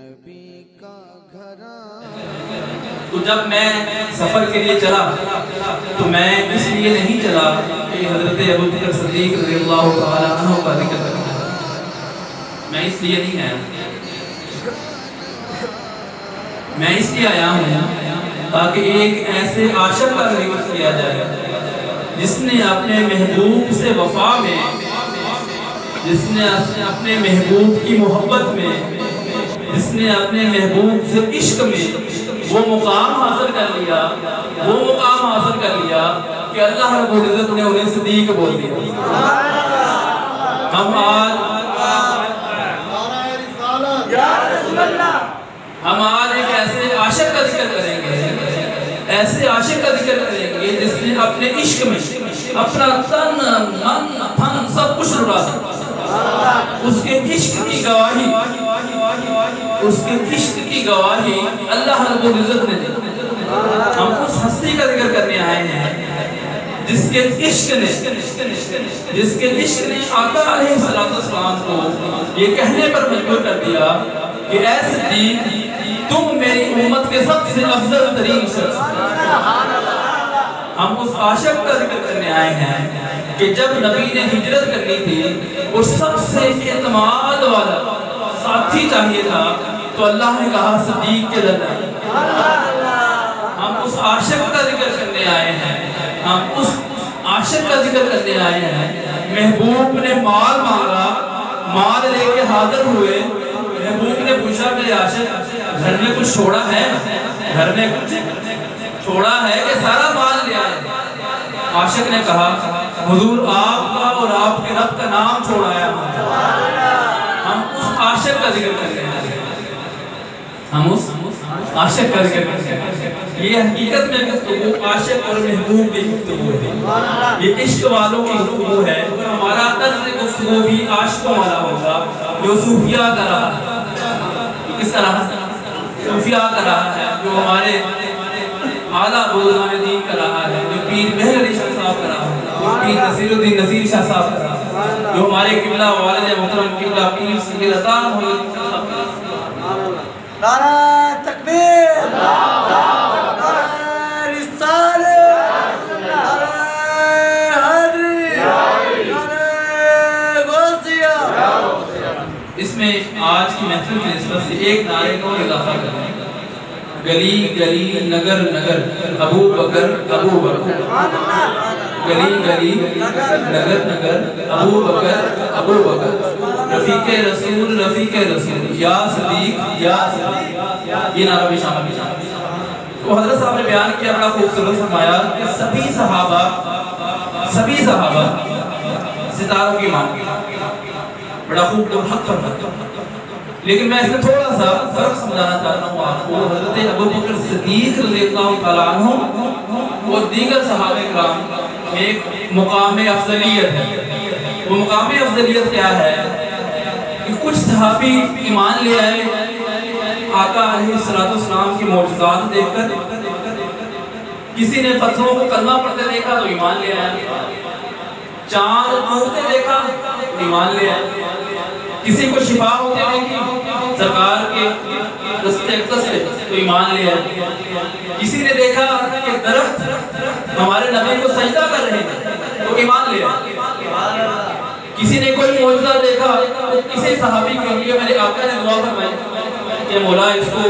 نبی کا گھرانہ. تو جب میں سفر کے لیے چلا تو میں اس لیے نہیں چلا کہ حضرت ابوبکر صدیق رضی اللہ تعالیٰ عنہ کا ذکر کرنا. میں اس لیے نہیں آیا. میں اس لیے آیا ہوں تاکہ ایک ایسے عاشق کا ذکر کیا جائے جس نے اپنے محبوب سے وفا میں، جس نے اپنے محبوب کی محبت میں، جس نے اپنے محبوب سے عشق میں وہ مقام حاصل کر لیا، وہ مقام حاصل کر لیا کہ اللہ رب العزت نے انہیں صدیق بول دیا. ہم آج ایک ایسے عاشق کا ذکر کریں گے، ایسے عاشق کا ذکر کریں گے جس نے اپنے عشق میں اپنا تن من دھن سب کچھ لٹا دیا. اس کے عشق کی گواہی، اس کے عشق کی گواہی اللہ رب العزت نے دی. ہم اس ہستی کا ذکر کرنے آئے ہیں جس کے عشق نے آقا علیہ السلام کو یہ کہنے پر مجبور کر دیا کہ اے صدیق تم میری امت کے سب سے افضل ترین شخص. ہم اس عاشق کا ذکر کرنے آئے ہیں کہ جب نبی نے ہجرت کرنی تھی اور سب سے اعتماد والا ساتھی چاہیے تھا تو اللہ نے کہا صدیق کے درمیان. ہم اس عاشق کا ذکر کرنے آئے ہیں، ہم اس عاشق کا ذکر کرنے آئے ہیں. محبوب نے مال مانگا، مال لے کے حاضر ہوئے. محبوب نے پوچھا کہ عاشق گھر میں کچھ چھوڑا ہے؟ گھر میں کچھ چھوڑا ہے کہ سارا مال لے آئے؟ عاشق نے کہا حضور آپ کا اور آپ کے رب کا نام چھوڑایا. ہم اس عاشق کا ذکر کرتے ہیں، ہم اس عاشق کا ذکر کرتے ہیں. یہ حقیقت میں گفتگو عاشق اور محبوب کی گفتگو ہے، یہ عشق والوں کی گفتگو ہے. ہمارا طرز گفتگو بھی عاشقوں والا ہوگا جو صوفیاء کا رہا ہے. کس طرح صوفیاء کا رہا ہے، جو ہمارے اعلیٰ بزرگان دین کا رہا ہے، جو پیر مہر علی شاہ صاحب کا رہا ہے، جو پیر نصیر الدین نصیر شاہ صاحب کا رہا ہے، جو ہمارے قبلہ والد محترم قبلہ پیر سید عطا محمد شاہ صاحب کا رہا ہے. نعرہ تکبیر، نعرہ رسالت، نعرہ حیدری، نعرہ غوثیہ. اس میں آج کی محفل کی نسبت سے ایک نعرے کو اضافہ کریں. گلی گلی نگر نگر ابو بکر ابو بکر. گلی گلی نگر نگر ابو بکر ابو بکر. رفیق رسول رفیق رسول یا صدیق یا صدیق. یہ نعرہ بھی شامل ہے. تو حضرت صاحب نے بیان کیا بڑا خوبصورت فرمایا کہ سبھی صحابہ ستاروں کی مان. بڑا خوب حق فرمایا. لیکن میں اس میں تھوڑا سا فرق سمجھانا چاہتا ہوں آپ کو. حضرت ابوبکر صدیق رضی اللہ تعالیٰ عنہ اور دیگر صحابہ کرام میں ایک مقام افضلیت ہے. وہ مقام افضلیت کیا ہے کہ کچھ صحابی ایمان لے آئے آقا علیہ السلام کی معجزات دیکھ کر. کسی نے پتھروں کو کلمہ پڑھتے دیکھا تو ایمان لے آیا. چاند ڈوبتے دیکھا تو ایمان لے آیا. کسی کو شفا ہوتے دیکھی سرکار کے دستے اقدس سے تو ایمان لے آیا. کسی نے دیکھا کہ درخت ہمارے نبی کو سجدہ کر رہے ہیں تو ایمان لے آیا. کسی نے کوئی معجزہ دیکھا تو کسی صحابی کے لیے میرے آقا نے دعا فرمائی کہ مولا اس کو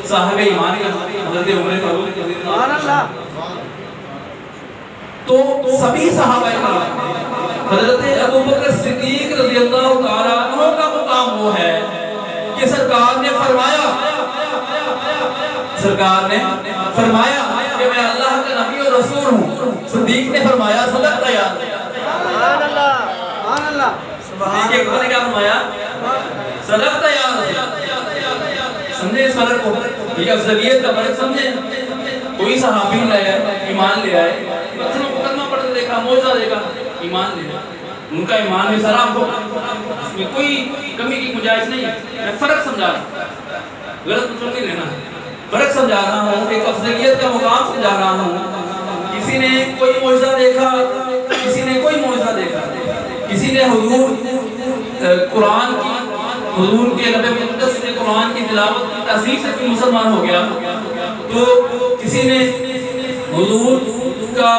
صاحب ایمان کا حضرت عمر فاروق سبحان اللہ. تو سبھی صحابہ کرام حضرت ابوبکر صدیق رضی اللہ تعالیٰ عنہ کا مقام وہ ہے کہ سرکار نے فرمایا کہ میں اللہ کا نبی اور رسول ہوں. صدیق نے فرمایا صدقت یا سبحان اللہ، سبحان اللہ. صدیق اکبر نے کیا فرمایا؟ صدقت یا سمجھے اس فرق کو. یہ افضلیت کا فرق سمجھے. کوئی صحابی لائے ایمان لے آئے، پتھروں کو کلمہ پڑھتے دیکھا، معجزہ دیکھا، ایمان لے آئے. ان کا ایمان میں سلام ہو، اس میں کوئی کمی کی گنجائش نہیں ہے. میں فرق سمجھا رہا ہوں، غلط مطلب نہیں لینا. فرق سمجھا رہا ہوں، ایک افضلیت کا مقام سمجھا رہا ہوں. کسی نے کوئی معجزہ دیکھا، کسی نے کوئی معجزہ دیکھا. کسی نے حضور قرآن کی حضور کے لب مقدس سے قرآن کی تلاوت کی تاثیر سے کوئی مسلمان ہو گیا تو کسی نے حضور کا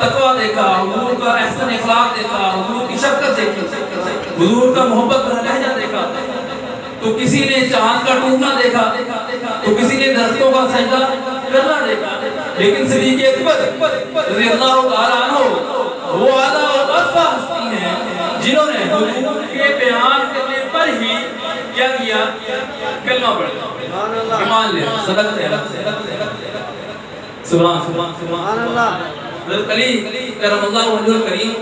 تقویٰ دیکھا، حضور کا احسن اخلاق دیکھا، حضور کی شفقت دیکھی، حضور کا محبت بھرا لہجہ دیکھا، تو کسی نے چاند کا ٹوٹنا دیکھا، تو کسی نے درختوں کا سجدہ کرنا دیکھا، لیکن صدیق اکبر رضی اللہ تعالیٰ عنہ وہ اعلیٰ اور ارفع ہستی ہیں جنہوں نے حضور کے بیان کرنے پر ہی کیا کیا؟ کلمہ پڑھا، ایمان لیا، صدقتے ہیں، سبحان اللہ۔ حضرت علی کرم اللہ وجہہ الکریم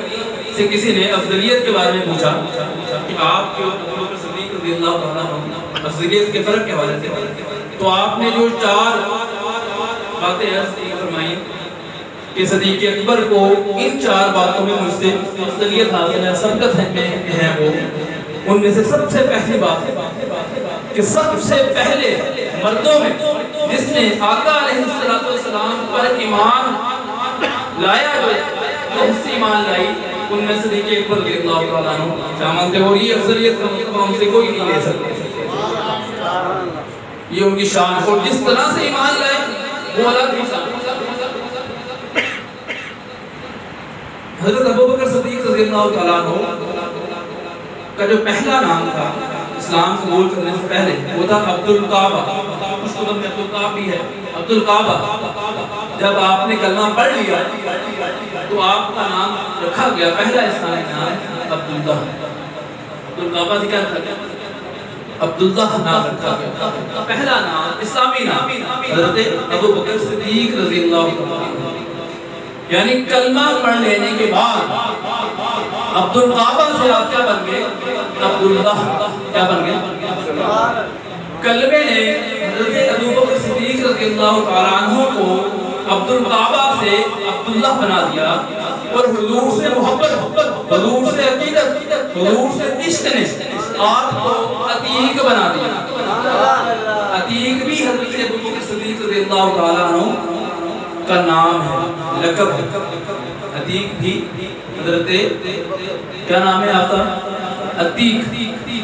سے کسی نے افضلیت کے بارے میں پوچھا کہ آپ کے ابو بکر صدیق رضی اللہ تعالیٰ عنہ افضلیت کے فرق کے حوالے سے، تو آپ نے جو 4 باتیں فرمائی کہ صدیق اکبر کو ان 4 باتوں میں مجھ سے افضلیت حاصل ہے، سبقت ہے وہ، ان میں سے سب سے پہلی بات ہے کہ سب سے پہلے مردوں میں جس نے آقا علیہ السلام پر ایمان لایا جو اس سے ایمان لائی، ان میں صدیق اکبر رضی اللہ تعالیٰ عنہ شامل تھے، اور یہ افضلیت کا مطلب ہم سے کوئی نہیں لے سکتا، یہ ان کی شان، اور جس طرح سے ایمان لائے وہ الگ ہی شان۔ حضرت ابو بکر صدیق رضی اللہ تعالیٰ عنہ کا جو پہلا نام تھا اسلام قبول کرنے سے پہلے وہ تھا عبد الکعبہ، اس کو میں عبد الکعبہ بھی ہے، عبد الکعبہ۔ جب آپ نے کلمہ پڑھ لیا تو آپ کا نام رکھا گیا، پہلا اسلامی نام عبداللہ، عبد الکعبہ سے کیا رکھا گیا؟ عبداللہ نام رکھا گیا، پہلا نام اسلامی نام حضرت ابو بکر صدیق رضی اللہ عنہ، یعنی کلمہ پڑھ لینے کے بعد عبد الکعبہ سے آپ کیا بن گئے؟ عبداللہ کیا بن گئے؟ کلمے نے حضرت ابو بکر صدیق رضی اللہ تعالیٰ عنہ کو عبد الکعبہ سے عبداللہ بنا دیا، اور حضور سے محبت، حضور سے عقیدت، حضور سے عشق نے آپ کو عتیق بنا دیا۔ عتیق بھی حضرت ابو بکر صدیق رضی اللہ تعالیٰ عنہ کا نام ہے، لقب ہے، عتیق بھی حضرت کیا نام ہے آپ کا؟ عتیق۔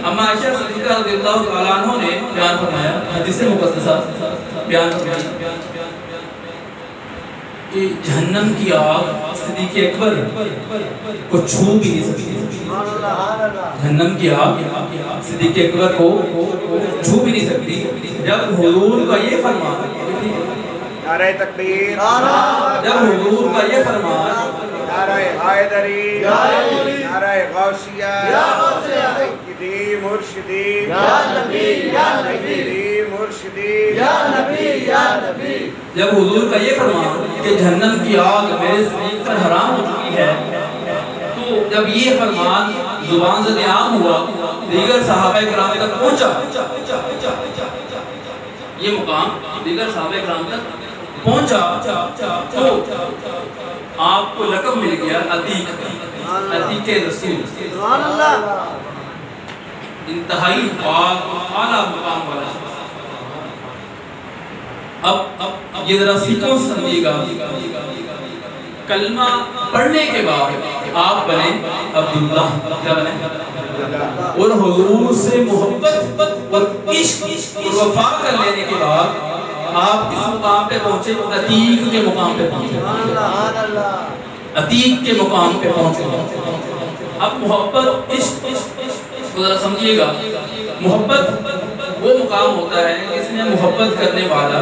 اما عائشہ صدیقہ رضی اللہ تعالیٰ عنہ نے بیان فرمایا، حدیث مقدسہ بیان فرمایا کہ جہنم کی آگ صدیق اکبر کو چھو بھی نہیں سکتی، جہنم کی آگ صدیق اکبر کو چھو بھی نہیں سکتی۔ جب حضور کا یہ فرمان، نعرہ تکبیر، جب حضور کا یہ فرمان، نعرہ حیدری، نعرہ غوثیہ، سیدی مرشدی، سیدی مرشدی، جب حضور کا یہ فرمان کہ جہنم کی آگ میرے صدیق پر حرام ہو چکی ہے، تو جب یہ فرمان زبان سے عام ہوا، دیگر صحابہ کرام تک پہنچا، یہ مقام دیگر صحابہ کرام تک پہنچا تو آپ کو لقب مل گیا عتیق، عتیق رسول، انتہائی پاک اعلیٰ مقام والا شخص۔ اب یہ ذرا سیکھو سمجھیے گا، کلمہ پڑھنے کے بعد آپ بنے عبداللہ، کیا بنے؟ اور حضور سے محبت اور عشق اور وفا کر لینے کے بعد آپ کس مقام پہ پہنچے؟ عتیق کے مقام پہ پہنچے، عتیق کے مقام پہ پہنچے۔ اب محبت عشق کو ذرا سمجھیے گا، محبت وہ مقام ہوتا ہے جس میں محبت کرنے والا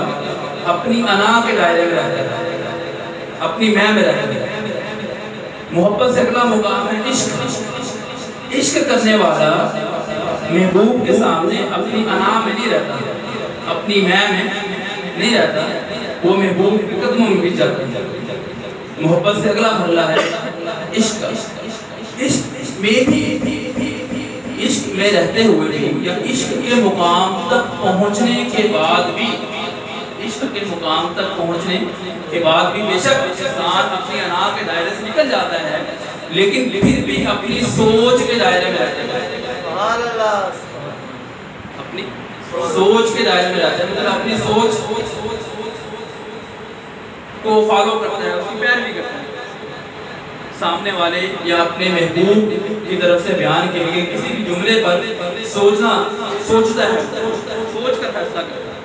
اپنی انا کے دائرے میں رہتا ہے، اپنی میں رہتا ہے۔ محبت سے اگلا مقام ہے عشق، عشق کرنے والا محبوب کے سامنے اپنی انا میں نہیں رہتا، اپنی میں نہیں رہتا، وہ محبوب کے قدموں میں بھی جاتا ہے۔ محبت سے اگلا مرحلہ ہے عشق، عشق میں بھی، عشق میں رہتے ہوئے بھی، یا عشق کے مقام تک پہنچنے کے بعد بھی، عشق کے مقام تک پہنچنے کے بعد بھی بے شک انسان اپنی انا کے دائرے سے نکل جاتا ہے، لیکن پھر بھی اپنی سوچ کے دائرے میں رہتا ہے، اپنی سوچ کے دائرے میں رہتا ہے، مطلب اپنی سوچ کو فالو کرتا ہے، اس کی پیروی کرتا ہے، سامنے والے یا اپنے محبوب کی طرف سے بیان کے لیے کسی بھی جملے پر سوچنا سوچتا ہے، سوچ کر فیصلہ کرتا ہے.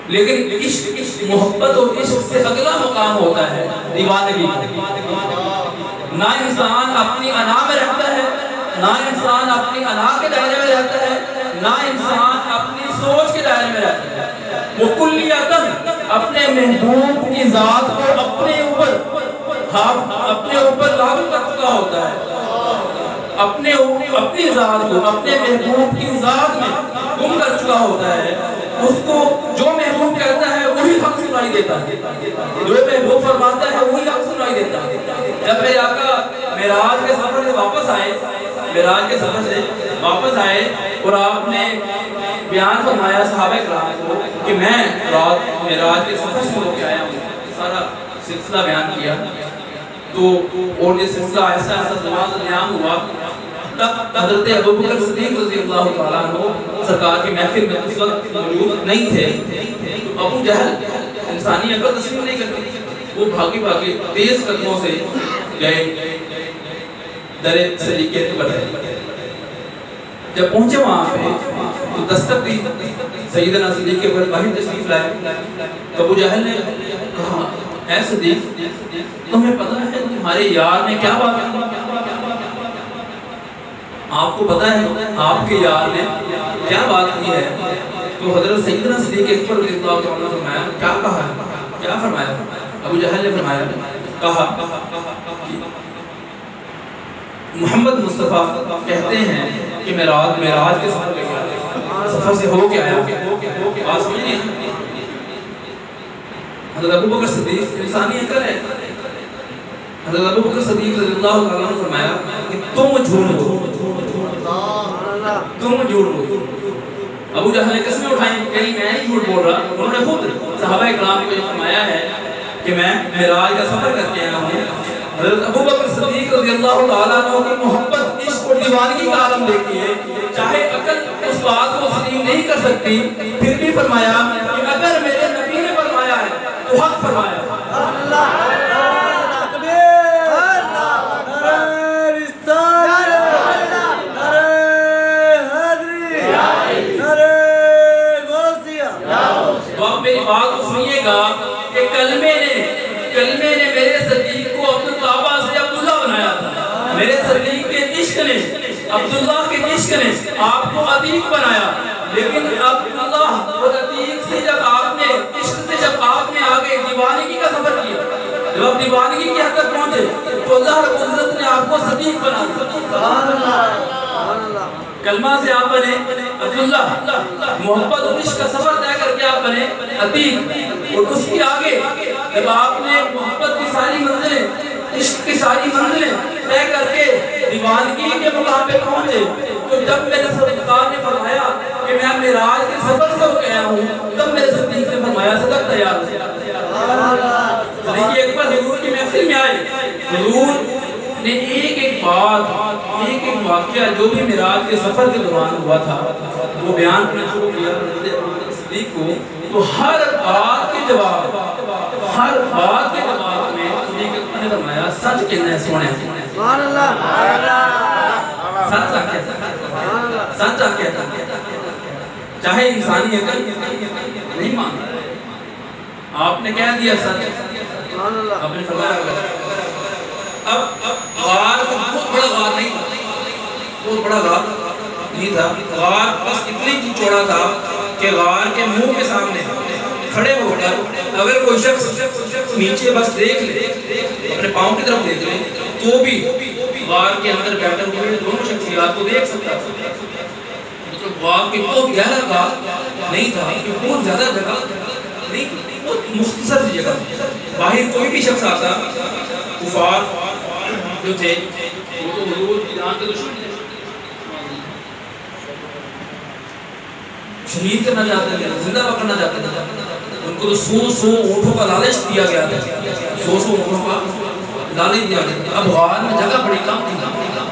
لیکن عشق، محبت اور عشق سے اگلا مقام ہوتا ہے دیوانگی. نہ انسان اپنی انا میں رہتا ہے، نہ انسان اپنی انا کے دائرے میں رہتا ہے، نہ انسان اپنی سوچ کے دائرے میں رہتا ہے. وہ کلیتاً اپنے محبوب کی ذات کو اپنے اوپر لاگو کر چکا ہوتا ہے. اپنی ذات کو اپنے محبوب کی ذات میں گم کر چکا ہوتا ہے. اس کو جو محبوب کہتا ہے وہی حق سنائی دیتا ہے، جو محبوب فرماتا ہے وہی حق سنائی دیتا ہے. جب میرے آقا معراج کے سفر سے واپس آئے اور آپ نے بیان فرمایا صحابہ کرام کو کہ میں رات معراج کے سفر سے ہو کے آیا ہوں، سارا سلسلہ بیان کیا. تو اور یہ سلسلہ ایسا زمان نیام ہوا. تب حضرت ابوبکر صدیق رضی اللہ تعالیٰ عنہ سرکار کی محفل میں اس وقت موجود نہیں تھے. تو ابو جہل انسانی عقل تسلیم نہیں کرتی، وہ بھاگی تیز قدموں سے گئے در سلیقے پر. جب پہنچے وہاں پہ تو دستک دی، سیدنا صدیق کے اوپر باہر تشریف لائے. تو ابو جہل نے کہا اے صدیق تمہیں پتہ ہے تمہارے یار نے کیا بات کی؟ آپ کو پتہ ہے آپ کے یار نے کیا بات کی ہے؟ تو حضرت سیدنا صدیق اکبر رضی اللہ عنہ نے فرمایا کیا کہا ہے؟ کیا فرمایا؟ ابو جہل نے فرمایا کہا محمد مصطفیٰ کہتے ہیں کہ میں معراج کے سفر سے ہو کے آیا. بات سمجھ نہیں ہے؟ حضرت ابوبکر صدیق انسانی عقل ہے. حضرت ابوبکر صدیق رضی اللہ تعالیٰ نے فرمایا کہ تم جھوٹ بولو. ابو جہل نے قسمیں اٹھائیں کہ میں نہیں جھوٹ بول رہا. انہوں نے خود صحابہ اکرام کو فرمایا ہے کہ میں معراج کا سفر کر کے آیا ہوں. حضرت ابوبکر صدیق رضی اللہ تعالیٰ عنہ کی محبت، عشق اور دیوانگی کا عالم دیکھیے. چاہے عقل اس بات کو تسلیم نہیں کر سکتی، پھر بھی فرمایا کہ اگر میرے نبی نے فرمایا ہے تو حق فرمایا. تو اب میری بات کو سنیے گا کہ کلمے نے میرے صدیق کو عبداللہ سے عبداللہ بنایا تھا. میرے صدیق کے عشق نے، عبداللہ کے عشق نے آپ کو عتیق بنایا. لیکن عبداللہ اور عتیق سے جب آپ نے عشق سے جب آپ نے آگے دیوانگی کا سفر کیا، جب آپ دیوانگی کی حد تک پہنچے تو اللہ رب العزت نے آپ کو صدیق بنا دیا. کلمہ سے آپ بنے عبداللہ، محبت اور عشق کا سفر طے کر کے آپ بنے عتیق. اور اس کے آگے جب آپ نے محبت کی ساری منزلیں، عشق کی ساری منزلیں طے کر کے دیوانگی کے مقام پہ پہنچے، تو جب میرے سرکار نے فرمایا کہ میں معراج کے سفر سے ہو گیا ہوں، تب میرے صدیق نے فرمایا صدق تیار. صدیق اکبر حضور کی محفل میں آئے. حضور نے ایک واقعہ جو بھی معراج کے سفر کے دوران ہوا تھا وہ بیان کرنا شروع کیا صدیق کو. تو ہر بات کے جواب میں صدیق اکبر نے فرمایا سچ کہنا ہے سونے. سبحان اللہ. سچ آکے چاہے انسانی عقل نہیں مانتا. آپ نے کہہ دیا سچ. آپ نے فرمایا اب غار بہت بڑا غار نہیں تھا. غار بس اتنی کی چوڑا تھا کہ غار کے منہ کے سامنے کھڑے ہو کر اگر کوئی شخص نیچے بس دیکھ لے، اپنے پاؤں کی طرف دیکھ لے، تو بھی غار کے اندر بیٹھے ہوئے دونوں شخصیات کو دیکھ سکتا تھا. مطلب غار کی بہت گہرا غار نہیں تھا، بہت زیادہ جگہ نہیں، بہت مختصر سی جگہ. باہر کوئی بھی شخص آتا، کفار جو تھے وہ تو حضور کی جان کے دشمن تھے، شہید کرنا چاہتے تھے، زندہ پکڑنا چاہتے تھے. ان کو تو 100 اونٹوں کا لالچ دیا گیا تھا، 100 اونٹوں کا لالچ دیا گیا تھا. اب غار میں جگہ بڑی کم تھی،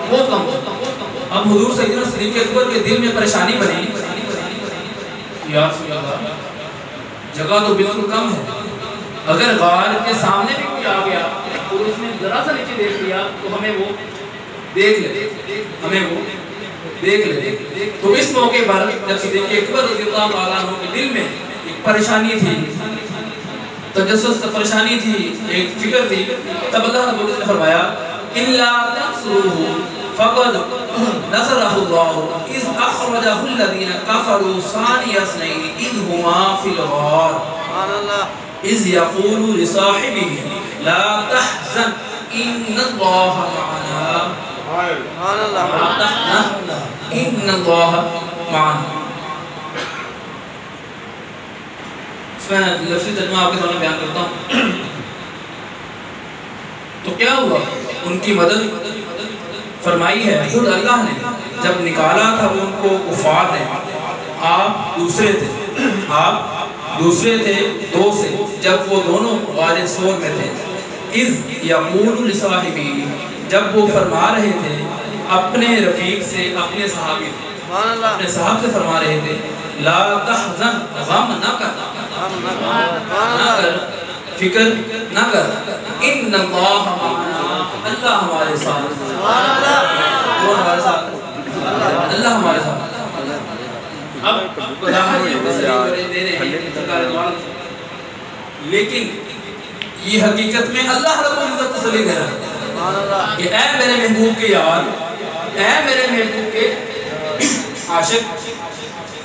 بہت کم. اب حضور سیدنا صدیق اکبر کے دل میں پریشانی بنی، یا رسول اللہ جگہ تو بالکل کم ہے، اگر غار کے سامنے بھی کوئی آ گیا اور اس نے ذرا سا نیچے دیکھ لیا تو ہمیں وہ دیکھ لے، ہمیں وہ دیکھ لے. تو اس موقع پر جب صدیق اکبر رضی اللہ تعالیٰ عنہ کے دل میں ایک پریشانی تھی، تجسس پریشانی تھی، ایک فکر تھی، تب اللہ رب العزت نے فرمایا الا تنصروه فقد نصرہ اللہ اذ اخرجہ الذین کفروا ثانی اثنین اذ ہما فی الغار اذ یقول لصاحبہ لا تحزن ان اللہ معنا لا تحزن ان اللہ معنا. اس میں لفظی ترجمہ آپ کے سامنے بیان کرتا ہوں. تو کیا ہوا؟ ان کی مدد فرمائی ہے خود اللہ نے. جب نکالا تھا وہ ان کو کفار نے، آپ دوسرے تھے دو سے، جب وہ دونوں غار ثور میں تھے. اذ یقول لصاحبہ، جب وہ فرما رہے تھے اپنے رفیق سے، اپنے صحابی اپنے صاحب سے فرما رہے تھے لا تحزن، غم نہ کر، فکر نہ کر، ان اللہ معنا، اللہ ہمارے ساتھ. کون ہمارے ساتھ؟ اللہ ہمارے ساتھ. اب لیکن یہ حقیقت میں اللہ رب العزت تسلی دے رہا ہے کہ اے میرے محبوب کے یار، اے میرے محبوب کے عاشق،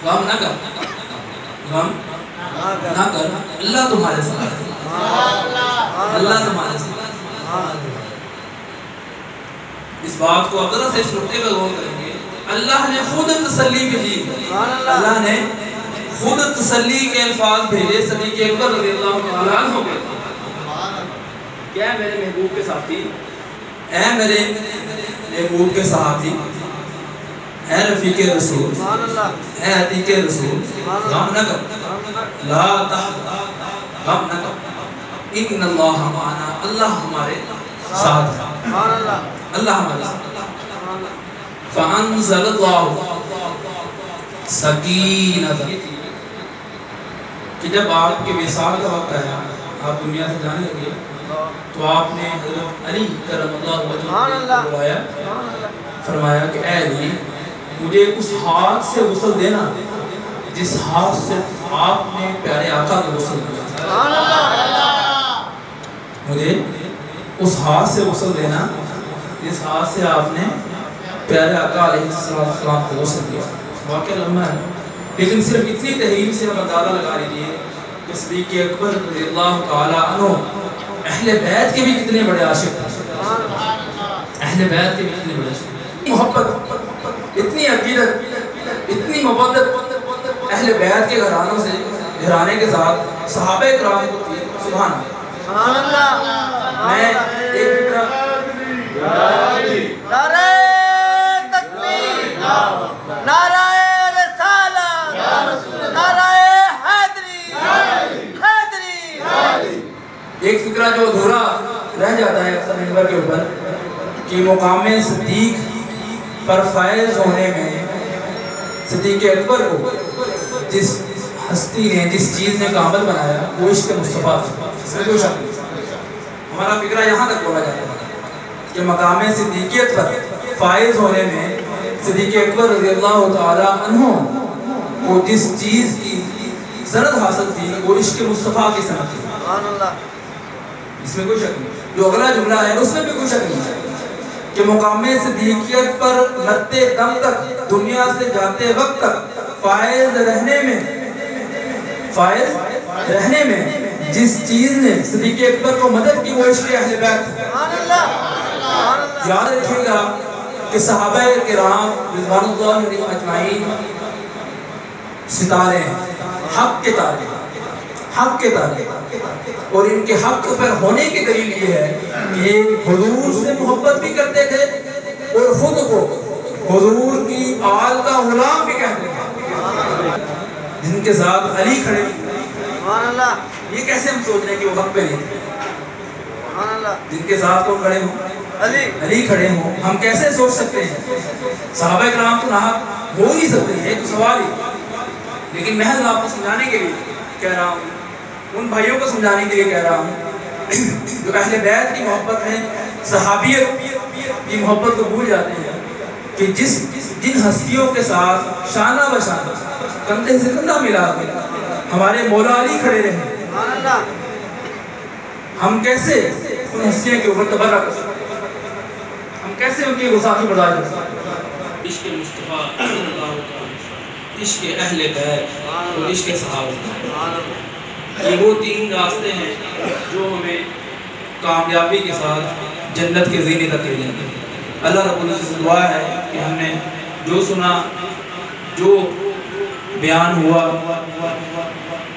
غم نہ کر، غم نہ کر، اللہ تمہارے ساتھ ہے، اللہ تمہارے ساتھ. اس بات کو اب ذرا سے اس نقطے پر غور کریں گے. اللہ نے خود تسلی بھیجی، اللہ نے خود تسلی کے الفاظ بھیجے صدیق اکبر رضی اللہ تعالیٰ عنہ کو. کیا میرے محبوب کے ساتھی، اے میرے محبوب کے ساتھی، اے رفیق رسول، اے عتیق رسول، غم نہ کر، لا تحزن، غم نہ کر، ان اللہ معنا، اللہ ہمارے ساتھ ہے، اللہ ہمارے ساتھ. فانزل اللہ سکینۃ، کہ جب آپ کے وصال کا وقت آیا، آپ دنیا سے جانے لگے، تو آپ نے حضرت علی کرم اللہ وجہہ کو بلایا، فرمایا کہ اے علی مجھے اس ہاتھ سے غسل دینا جس ہاتھ سے آپ نے پیارے آقا کو غسل دیا. مجھے اس ہاتھ سے غسل دینا جس ہاتھ سے آپ نے پیارے آقا علیہ السلام کو غسل دیا. واقعہ لمحہ ہے، لیکن صرف اتنی تحریر سے ہم اندازہ لگا لیجیے کہ صدیق اکبر رضی اللہ تعالیٰ عنہ اہل بیت کے بھی کتنے بڑے عاشق تھے، اہل بیت کے بھی کتنے بڑے عاشق. محبت، اتنی عقیدت، اتنی محبت اہل بیت کے گھرانوں سے، گھرانے کے ساتھ صحابہ کرام کو تھی. سبحان اللہ. میں ایک نعرہ تکبیر، نعرہ رسالہ، نعرہ حیدری، ایک فکرہ جو ادھورا رہ جاتا ہے اکثر منبر کے اوپر کہ مقام صدیق پر فائز ہونے میں صدیق اکبر کو جس ہستی نے، جس چیز نے کامل بنایا وہ عشق مصطفیٰ، اس میں کوئی شک نہیں. ہمارا فکرہ یہاں تک بولا جاتا ہے کہ مقام صدیقیت پر فائز ہونے میں صدیق اکبر رضی اللہ تعالیٰ عنہ کو جس چیز کی سند حاصل تھی وہ عشق مصطفیٰ کی سند تھی. اس میں کوئی شک نہیں. جو اگلا جملہ ہے اس میں بھی کوئی شک نہیں کہ مقام صدیقیت پر مرتے دم تک، دنیا سے جاتے وقت تک فائز رہنے میں جس چیز نے صدیق اکبر کو مدد کی وہ عشق اہل بیت. یاد رکھیے گا کہ صحابہ کرام رضوان اللہ علیہم اجمعین ستارے ہیں، حق کے تارے، حق کے تارے، اور ان کے حق پر ہونے کی دلیل یہ ہے کہ یہ حضور سے محبت بھی کرتے تھے اور خود کو حضور کی آل کا غلام بھی کہتے تھے. جن کے ساتھ علی کھڑے، یہ کیسے ہم سوچ رہے ہیں کہ وہ حق پہ نہیں تھے؟ جن کے ساتھ کون کھڑے ہوں؟ علی کھڑے ہوں. ہم کیسے سوچ سکتے ہیں؟ صحابہ کرام تو ناحق ہو نہیں سکتے ہیں، تو سوال ہی. لیکن محض آپ کو سمجھانے کے لیے کہہ رہا ہوں، ان بھائیوں کو سمجھانے کے لیے کہہ رہا ہوں جو اہل بیت کی محبت میں، صحابیت کی محبت کو بھول جاتے ہیں کہ جن ہستیوں کے ساتھ شانہ بشانہ کندھے سے کندھا ملا کے ہمارے مولا علی کھڑے رہے، سبحان اللہ، ہم کیسے ان ہستیوں کے اوپر تبرہ کر سکتے ہیں؟ ہم کیسے ان کی گستاخی برداشت کر سکتے ہیں؟ عشق مصطفیٰ صلی اللہ علیہ وسلم، عشق اہل بیت اور عشق صحابہ، یہ وہ تین راستے ہیں جو ہمیں کامیابی کے ساتھ جنت کے زینے تک لے جائیں گے۔ اللہ رب العزت سے دعا ہے کہ ہم نے جو سنا، جو بیان ہوا،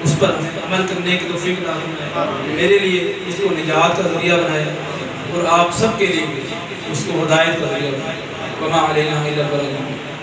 اس پر ہمیں عمل کرنے کی توفیق عطا فرمائے، میرے لیے اس کو نجات کا ذریعہ بنائے اور آپ سب کے لیے بھی اس کو ہدایت کا ذریعہ بنائے۔ وما علینا الا البلاغ۔